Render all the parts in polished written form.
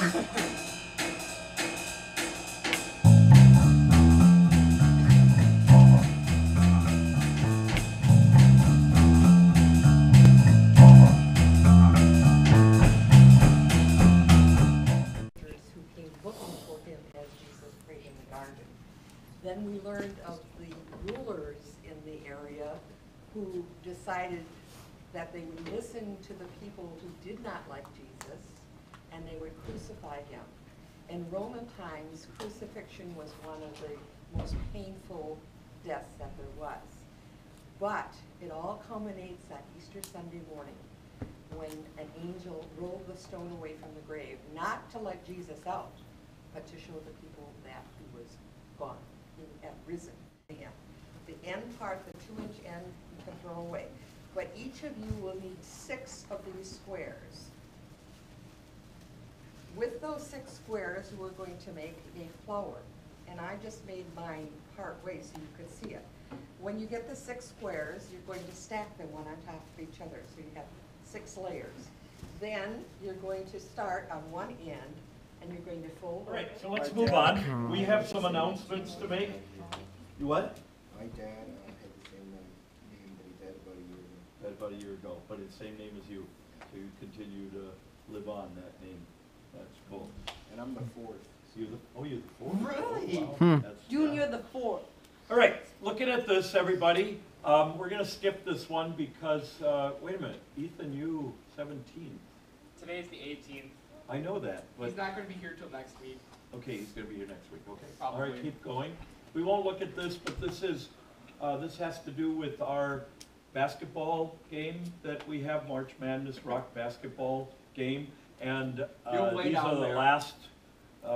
Then we learned of the rulers in the area who decided that they would listen to the people who did not like Jesus, and they would crucify him. In Roman times, crucifixion was one of the most painful deaths that there was. But it all culminates on Easter Sunday morning when an angel rolled the stone away from the grave, not to let Jesus out, but to show the people that he was gone. He had risen. The end part, the 2-inch end, you can throw away. But each of you will need 6 of these squares. With those 6 squares, we're going to make a flower. And I just made mine part way so you could see it. When you get the 6 squares, you're going to stack them one on top of each other. So you have 6 layers. Then you're going to start on one end, and you're going to fold. All right, so let's move on. We have some announcements to make. You what? My dad had the same name, but he died about a year ago. Died about a year ago, but it's the same name as you. So you continue to live on that name. That's cool. And I'm the 4th. You're the 4th? Really? Oh, wow. That's, Junior the 4th. All right, looking at this, everybody, we're going to skip this one because, wait a minute, Ethan, you 17. Today's the 18th. I know that, but... He's not going to be here till next week. Okay, he's going to be here next week, okay. Probably. All right, keep going. We won't look at this, but this is, this has to do with our basketball game that we have, March Madness Rock basketball game. And these are the last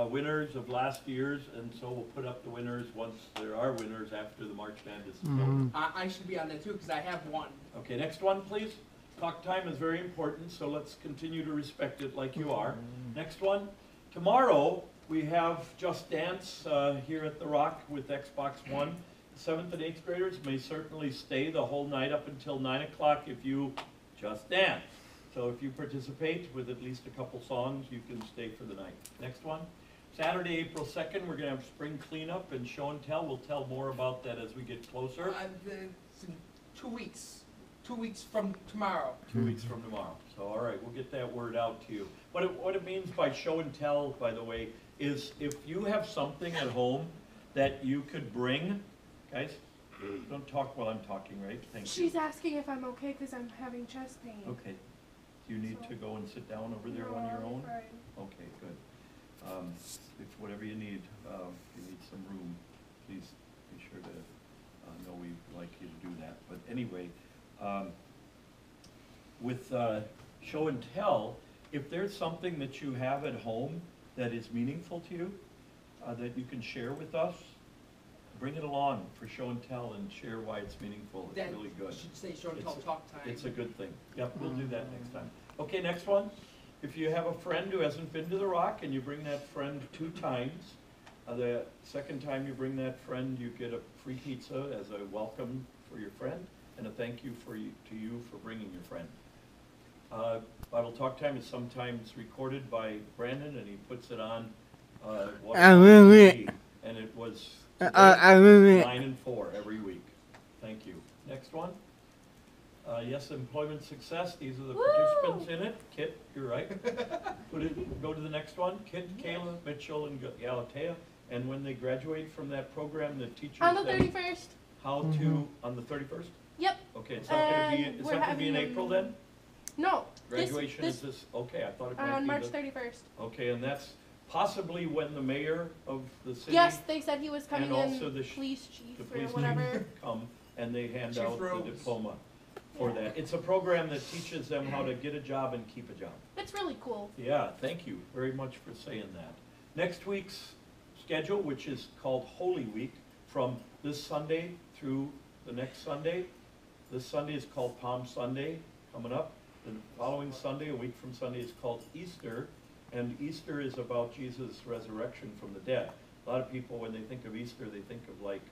winners of last year's, and so we'll put up the winners once there are winners after the March Madness is over. I should be on that too because I have one. Okay, next one, please. Talk time is very important, so let's continue to respect it like you are. Next one. Tomorrow, we have Just Dance here at the Rock with Xbox One. 7th and 8th graders may certainly stay the whole night up until 9 o'clock if you just dance. So if you participate with at least a couple songs, you can stay for the night. Next one. Saturday, April 2nd, we're going to have spring cleanup and show and tell. We'll tell more about that as we get closer. It's in 2 weeks. 2 weeks from tomorrow. 2 weeks from tomorrow. So, all right, we'll get that word out to you. What it means by show and tell, by the way, is if you have something at home that you could bring, guys, don't talk while I'm talking, right? Thank you. She's asking if I'm okay because I'm having chest pain. Okay. Do you need to go and sit down over there on your own? Okay, good. If whatever you need, if you need some room, please be sure to know we'd like you to do that. But anyway, with show and tell, if there's something that you have at home that is meaningful to you, that you can share with us, bring it along for show and tell and share why it's meaningful. It's really good. You should say show and tell talk time. It's a good thing. Yep, we'll do that next time. Okay, next one. If you have a friend who hasn't been to the Rock and you bring that friend 2 times, the second time you bring that friend, you get a free pizza as a welcome for your friend and a thank you to you for bringing your friend. Bible Talk Time is sometimes recorded by Brandon, and he puts it on and it was 9 and 4 every week. Thank you. Next one. Yes, employment success. These are the participants in it. Kit, you're right. Go to the next one. Kit, Kayla, Mitchell, and Galatea. And when they graduate from that program, the teachers on the 31st. How to on the 31st? Yep. Okay, it's not going to be. It's not going to be in April then. No. Graduation is this. Okay, I thought it might be on March 31st. Okay, and that's possibly when the mayor of the city. Yes, they said he was coming and also in. The police chief or whatever. Come and they hand Chief out Rose. the diploma for that. It's a program that teaches them how to get a job and keep a job. It's really cool. Yeah, thank you very much for saying that. Next week's schedule, which is called Holy Week, from this Sunday through the next Sunday. This Sunday is called Palm Sunday, coming up. The following Sunday, a week from Sunday, is called Easter, and Easter is about Jesus' resurrection from the dead. A lot of people, when they think of Easter, they think of like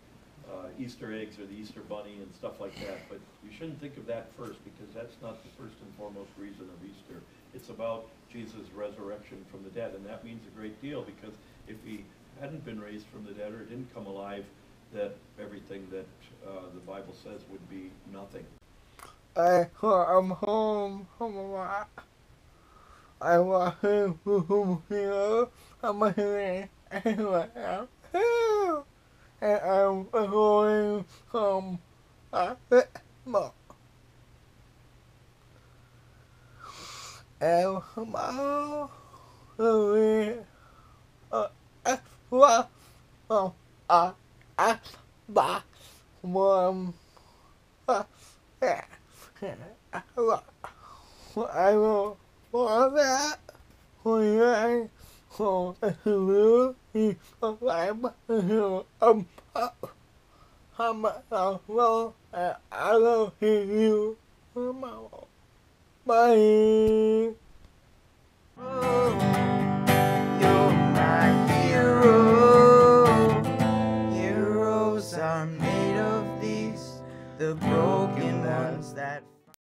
Easter eggs or the Easter bunny and stuff like that, but you shouldn't think of that first, because that's not the first and foremost reason of Easter. It's about Jesus' resurrection from the dead, and that means a great deal, because if he hadn't been raised from the dead or didn't come alive, that everything that the Bible says would be nothing. I'm home from a lot. I want him from here. I'm here and I'm going from more. And tomorrow we extra from Xbox One. I will for that when I for a little piece of life I'm well and I will hear you tomorrow. Bye. Oh, you're my hero. Heroes are made of these, the broken ones that